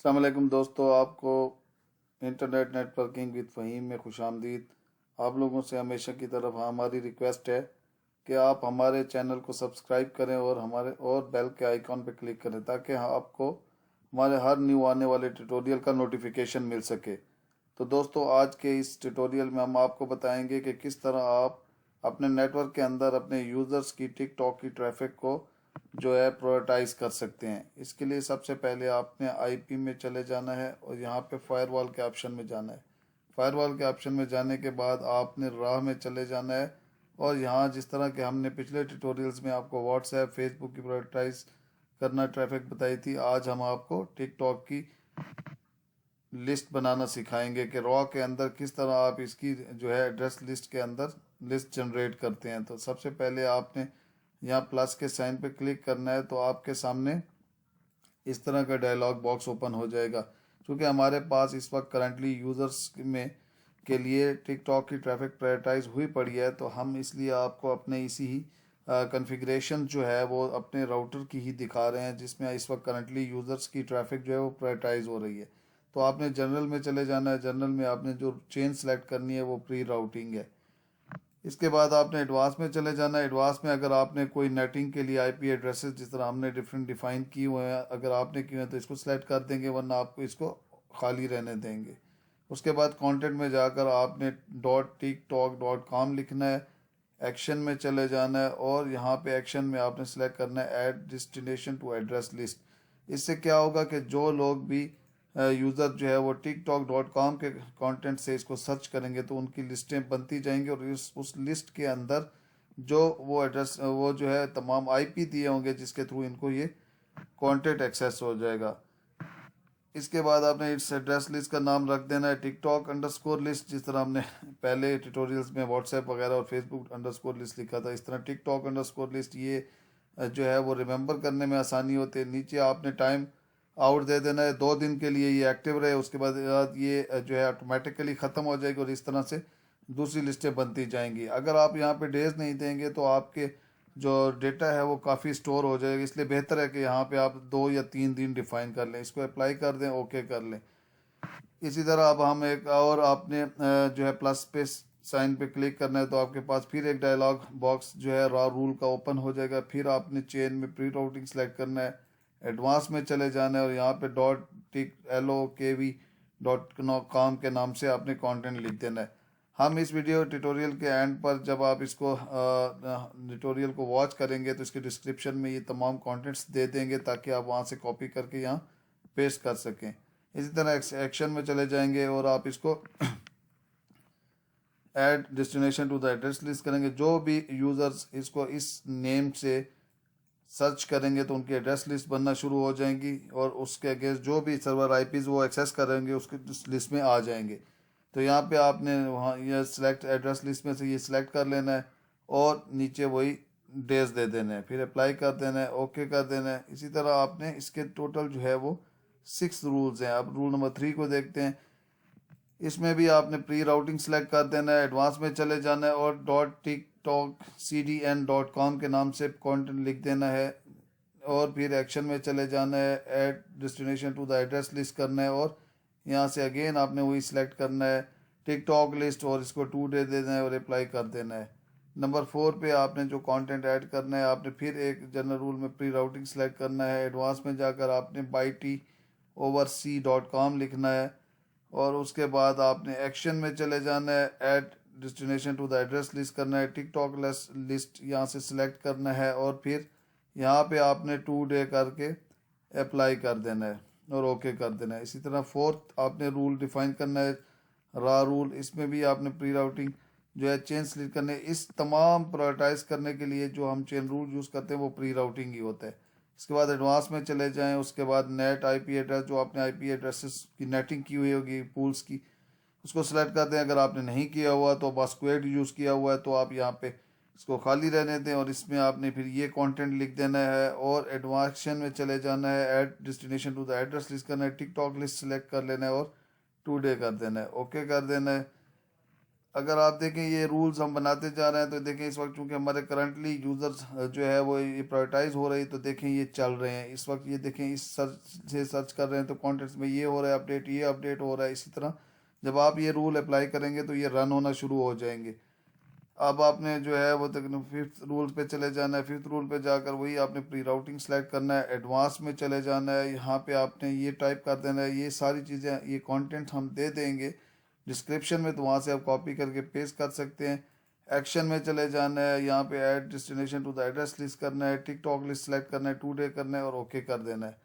अस्सलाम वालेकुम दोस्तों, आपको इंटरनेट नेटवर्किंग विद फ़हीम में खुशामदीद। आप लोगों से हमेशा की तरफ हमारी रिक्वेस्ट है कि आप हमारे चैनल को सब्सक्राइब करें और हमारे और बेल के आइकॉन पर क्लिक करें ताकि आपको हमारे हर न्यू आने वाले ट्यूटोरियल का नोटिफिकेशन मिल सके। तो दोस्तों, आज के इस ट्यूटोरियल में हम आपको बताएंगे कि किस तरह आप अपने नेटवर्क के अंदर अपने यूज़र्स की टिकटॉक की ट्रैफिक को जो है प्रायोरिटाइज कर सकते हैं। इसके लिए सबसे पहले आपने आईपी में चले जाना है और यहाँ पे फायरवॉल के ऑप्शन में जाना है। फायरवॉल के ऑप्शन में जाने के बाद आपने राह में चले जाना है और यहाँ जिस तरह के हमने पिछले ट्यूटोरियल्स में आपको व्हाट्सएप फेसबुक की प्रायोरिटाइज करना ट्रैफिक बताई थी, आज हम आपको टिकटॉक की लिस्ट बनाना सिखाएंगे कि रॉ के अंदर किस तरह आप इसकी जो है एड्रेस लिस्ट के अंदर लिस्ट जनरेट करते हैं। तो सबसे पहले आपने यहाँ प्लस के साइन पे क्लिक करना है तो आपके सामने इस तरह का डायलॉग बॉक्स ओपन हो जाएगा। क्योंकि हमारे पास इस वक्त करंटली यूज़र्स में के लिए टिकटॉक की ट्रैफिक प्रायोरिटाइज हुई पड़ी है, तो हम इसलिए आपको अपने इसी ही कॉन्फ़िगरेशन जो है वो अपने राउटर की ही दिखा रहे हैं जिसमें इस वक्त करंटली यूज़र्स की ट्रैफिक जो है वो प्रायोरिटाइज हो रही है। तो आपने जनरल में चले जाना है। जनरल में आपने जो चेन सेलेक्ट करनी है वो प्री राउटिंग है। इसके बाद आपने एडवांस में चले जाना है। एडवांस में अगर आपने कोई नेटिंग के लिए आईपी एड्रेसेस जिस तरह हमने डिफरेंट डिफाइन किए हुए हैं, अगर आपने किए हैं तो इसको सेलेक्ट कर देंगे, वरना आपको इसको खाली रहने देंगे। उसके बाद कंटेंट में जाकर आपने .tiktok.com लिखना है। एक्शन में चले जाना है और यहाँ पे एक्शन में आपने सेलेक्ट करना है add destination to address list. इससे क्या होगा कि जो लोग भी यूज़र जो है वो tiktok.com के कंटेंट से इसको सर्च करेंगे तो उनकी लिस्टें बनती जाएंगी और उस लिस्ट के अंदर जो वो एड्रेस वो जो है तमाम आईपी दिए होंगे जिसके थ्रू इनको ये कंटेंट एक्सेस हो जाएगा। इसके बाद आपने इस एड्रेस लिस्ट का नाम रख देना है TikTok_लिस्ट, जिस तरह हमने पहले ट्यूटोरियल्स में व्हाट्सएप वगैरह और Facebook_लिस्ट लिखा था। इस तरह TikTok_लिस्ट ये जो है वो रिमेंबर करने में आसानी होती है। नीचे आपने टाइम आउट दे देना है, 2 दिन के लिए ये एक्टिव रहे, उसके बाद ये जो है ऑटोमेटिकली ख़त्म हो जाएगी और इस तरह से दूसरी लिस्टें बनती जाएंगी। अगर आप यहाँ पे डेज नहीं देंगे तो आपके जो डेटा है वो काफ़ी स्टोर हो जाएगा। इसलिए बेहतर है कि यहाँ पे आप 2 या 3 दिन डिफाइन कर लें, इसको अप्लाई कर दें, ओके कर लें। इसी तरह अब हम एक और आपने जो है प्लस पे साइन पे क्लिक करना है तो आपके पास फिर एक डायलॉग बॉक्स जो है रॉ रूल का ओपन हो जाएगा। फिर आपने चेन में प्री राउटिंग सेलेक्ट करना है, एडवांस में चले जाना है और यहाँ पे .tikLOKV.com के नाम से आपने कंटेंट लिख देना है। हम इस वीडियो ट्यूटोरियल के एंड पर जब आप इसको ट्यूटोरियल को वॉच करेंगे तो इसके डिस्क्रिप्शन में ये तमाम कंटेंट्स दे देंगे ताकि आप वहाँ से कॉपी करके यहाँ पेस्ट कर सकें। इसी तरह एक्शन में चले जाएंगे और आप इसको add destination to the address list करेंगे। जो भी यूज़र्स इसको इस नेम से सर्च करेंगे तो उनकी एड्रेस लिस्ट बनना शुरू हो जाएंगी और उसके अगेंस्ट जो भी सर्वर आईपीज़ वो एक्सेस करेंगे उसके लिस्ट में आ जाएंगे। तो यहाँ पे आपने वहाँ यह सिलेक्ट एड्रेस लिस्ट में से ये सिलेक्ट कर लेना है और नीचे वही डेज दे देना है, फिर अप्लाई कर देना है, ओके कर देना है। इसी तरह आपने इसके टोटल जो है वो 6 रूल्स हैं। अब रूल नंबर 3 को देखते हैं। इसमें भी आपने प्री राउटिंग सेलेक्ट कर देना है, एडवांस में चले जाना है और .tiktokcdn.com के नाम से कंटेंट लिख देना है और फिर एक्शन में चले जाना है, add destination to the address list करना है और यहाँ से अगेन आपने वही सिलेक्ट करना है टिकटॉक लिस्ट और इसको 2 डे दे देना है और अप्लाई कर देना है। नंबर 4 पे आपने जो कंटेंट ऐड करना है आपने फिर एक जनरल रूल में प्री राउटिंग सेलेक्ट करना है, एडवांस में जाकर आपने bytoverc.com लिखना है और उसके बाद आपने एक्शन में चले जाना है, add destination to the address list करना है, टिकटॉक लिस्ट यहाँ से सिलेक्ट करना है और फिर यहाँ पे आपने 2 डे करके अप्लाई कर देना है और ओके कर देना है। इसी तरह 4th आपने रूल डिफाइन करना है रा रूल। इसमें भी आपने प्री राउटिंग जो है चेन सेलेक्ट करने। इस तमाम प्रायोरिटाइज करने के लिए जो हम चेन रूल यूज़ करते हैं वो प्री राउटिंग ही होता है। इसके बाद एडवांस में चले जाएं। उसके बाद नेट आईपी एड्रेस, जो आपने आईपी एड्रेसेस की नेटिंग की हुई होगी पूल्स की, उसको सेलेक्ट कर दें। अगर आपने नहीं किया हुआ तो बस स्क्वेड यूज़ किया हुआ है तो आप यहाँ पे इसको खाली रहने दें और इसमें आपने फिर ये कंटेंट लिख देना है और एडवांसन में चले जाना है, add destination to the address list करना है, टिकटॉक लिस्ट सेलेक्ट कर लेना है और 2 डे कर देना है, ओके कर देना है। अगर आप देखें ये रूल्स हम बनाते जा रहे हैं तो देखें इस वक्त चूंकि हमारे करंटली यूज़र्स जो है वो ये प्रायोरिटाइज हो रही, तो देखें ये चल रहे हैं इस वक्त। ये देखें इस सर्च से सर्च कर रहे हैं तो कॉन्टेंट्स में ये हो रहा है अपडेट, ये अपडेट हो रहा है। इसी तरह जब आप ये रूल अप्लाई करेंगे तो ये रन होना शुरू हो जाएंगे। अब आपने जो है वो तक फिफ्थ रूल पे चले जाना है। फिफ्थ रूल पे जाकर वही आपने प्री राउटिंग सेलेक्ट करना है, एडवांस में चले जाना है। यहाँ पे आपने ये टाइप कर देना है, ये सारी चीज़ें ये कंटेंट हम दे देंगे डिस्क्रिप्शन में, तो वहाँ से आप कॉपी करके पेस्ट कर सकते हैं। एक्शन में चले जाना है, यहाँ पे add destination to the address list करना है, टिकटॉक लिस्ट सेलेक्ट करना है, टू डे करना है और ओके कर देना है।